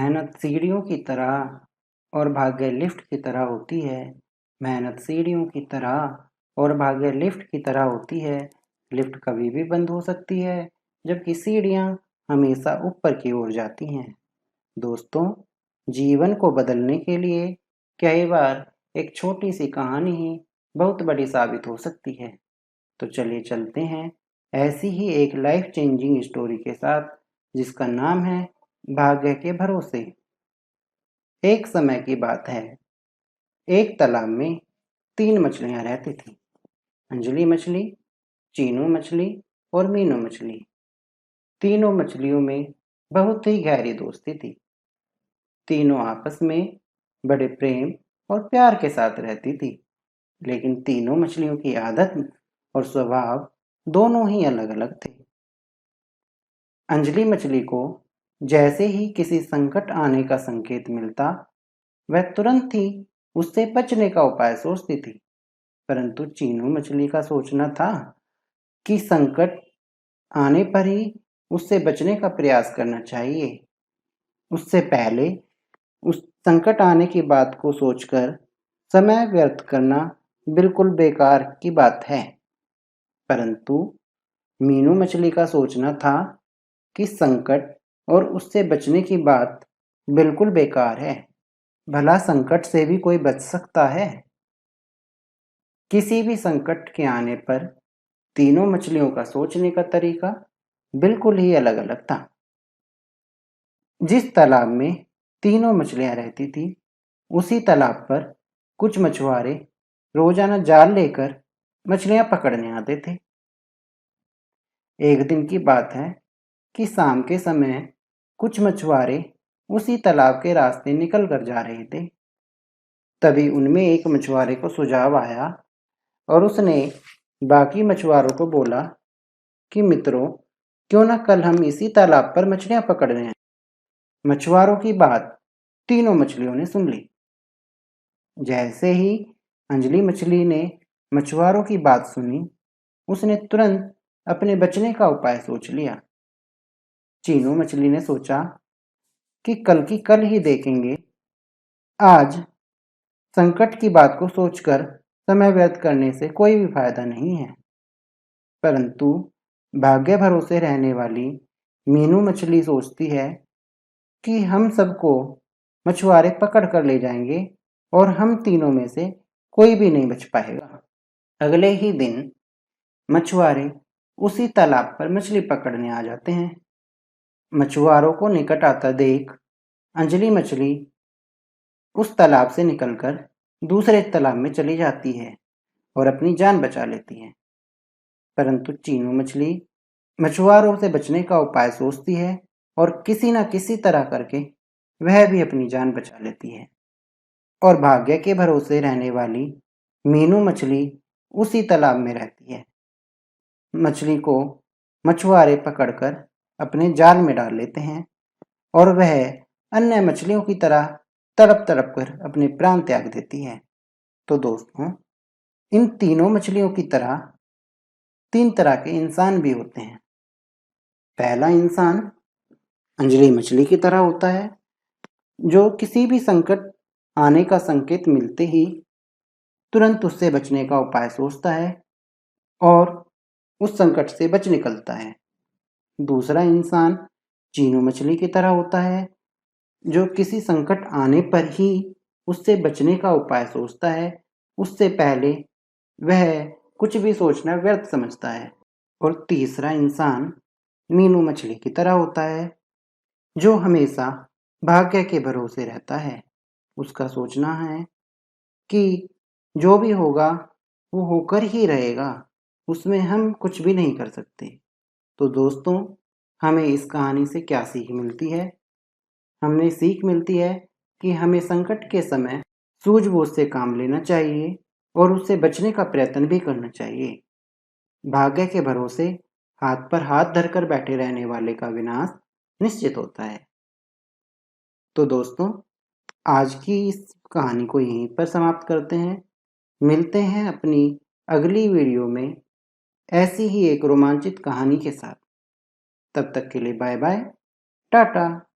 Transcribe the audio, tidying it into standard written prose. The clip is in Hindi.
मेहनत सीढ़ियों की तरह और भाग्य लिफ्ट की तरह होती है। मेहनत सीढ़ियों की तरह और भाग्य लिफ्ट की तरह होती है। लिफ्ट कभी भी बंद हो सकती है, जबकि सीढ़ियाँ हमेशा ऊपर की ओर जाती हैं। दोस्तों, जीवन को बदलने के लिए कई बार एक छोटी सी कहानी ही बहुत बड़ी साबित हो सकती है। तो चलिए चलते हैं ऐसी ही एक लाइफ चेंजिंग स्टोरी के साथ, जिसका नाम है भाग्य के भरोसे। एक समय की बात है। एक तालाब में 3 मछलियां रहती थीं। अंजलि मछली, चीनू मछली और मीनू मछली। तीनों मछलियों में बहुत ही गहरी दोस्ती थी। तीनों आपस में बड़े प्रेम और प्यार के साथ रहती थी। लेकिन तीनों मछलियों की आदत और स्वभाव दोनों ही अलग-अलग थे। अंजलि मछली को जैसे ही किसी संकट आने का संकेत मिलता, वह तुरंत ही उससे बचने का उपाय सोचती थी। परंतु चीनू मछली का सोचना था कि संकट आने पर ही उससे बचने का प्रयास करना चाहिए। उससे पहले उस संकट आने की बात को सोचकर समय व्यर्थ करना बिल्कुल बेकार की बात है। परंतु मीनू मछली का सोचना था कि संकट और उससे बचने की बात बिल्कुल बेकार है। भला संकट से भी कोई बच सकता है? किसी भी संकट के आने पर तीनों मछलियों का सोचने का तरीका बिल्कुल ही अलग-अलग था। जिस तालाब में तीनों मछलियां रहती थी, उसी तालाब पर कुछ मछुआरे रोजाना जाल लेकर मछलियां पकड़ने आते थे। एक दिन की बात है कि शाम के समय कुछ मछुआरे उसी तालाब के रास्ते निकल कर जा रहे थे। तभी उनमें एक मछुआरे को सुझाव आया और उसने बाकी मछुआरों को बोला कि मित्रों, क्यों ना कल हम इसी तालाब पर मछलियां पकड़ रहे हैं। मछुआरों की बात तीनों मछलियों ने सुन ली। जैसे ही अंजलि मछली ने मछुआरों की बात सुनी, उसने तुरंत अपने बचने का उपाय सोच लिया। चीनू मछली ने सोचा कि कल की कल ही देखेंगे। आज संकट की बात को सोचकर समय व्यर्थ करने से कोई भी फायदा नहीं है। परंतु भाग्य भरोसे रहने वाली मीनू मछली सोचती है कि हम सबको मछुआरे पकड़ कर ले जाएंगे और हम तीनों में से कोई भी नहीं बच पाएगा। अगले ही दिन मछुआरे उसी तालाब पर मछली पकड़ने आ जाते हैं। मछुआरों को निकट आता देख अंजलि मछली उस तालाब से निकलकर दूसरे तालाब में चली जाती है और अपनी जान बचा लेती है। परंतु चीनू मछली मछुआरों से बचने का उपाय सोचती है और किसी न किसी तरह करके वह भी अपनी जान बचा लेती है। और भाग्य के भरोसे रहने वाली मीनू मछली उसी तालाब में रहती है। मछली को मछुआरे पकड़कर अपने जाल में डाल लेते हैं और वह अन्य मछलियों की तरह तड़प तड़प कर अपने प्राण त्याग देती है। तो दोस्तों, इन तीनों मछलियों की तरह 3 तरह के इंसान भी होते हैं। पहला इंसान अंजलि मछली की तरह होता है, जो किसी भी संकट आने का संकेत मिलते ही तुरंत उससे बचने का उपाय सोचता है और उस संकट से बच निकलता है। दूसरा इंसान चीनू मछली की तरह होता है, जो किसी संकट आने पर ही उससे बचने का उपाय सोचता है। उससे पहले वह कुछ भी सोचना व्यर्थ समझता है। और तीसरा इंसान मीनू मछली की तरह होता है, जो हमेशा भाग्य के भरोसे रहता है। उसका सोचना है कि जो भी होगा वो होकर ही रहेगा, उसमें हम कुछ भी नहीं कर सकते। तो दोस्तों, हमें इस कहानी से क्या सीख मिलती है? हमें सीख मिलती है कि हमें संकट के समय सूझबूझ से काम लेना चाहिए और उससे बचने का प्रयत्न भी करना चाहिए। भाग्य के भरोसे हाथ पर हाथ धरकर बैठे रहने वाले का विनाश निश्चित होता है। तो दोस्तों, आज की इस कहानी को यहीं पर समाप्त करते हैं। मिलते हैं अपनी अगली वीडियो में ऐसी ही एक रोमांचित कहानी के साथ। तब तक के लिए बाय बाय, टाटा।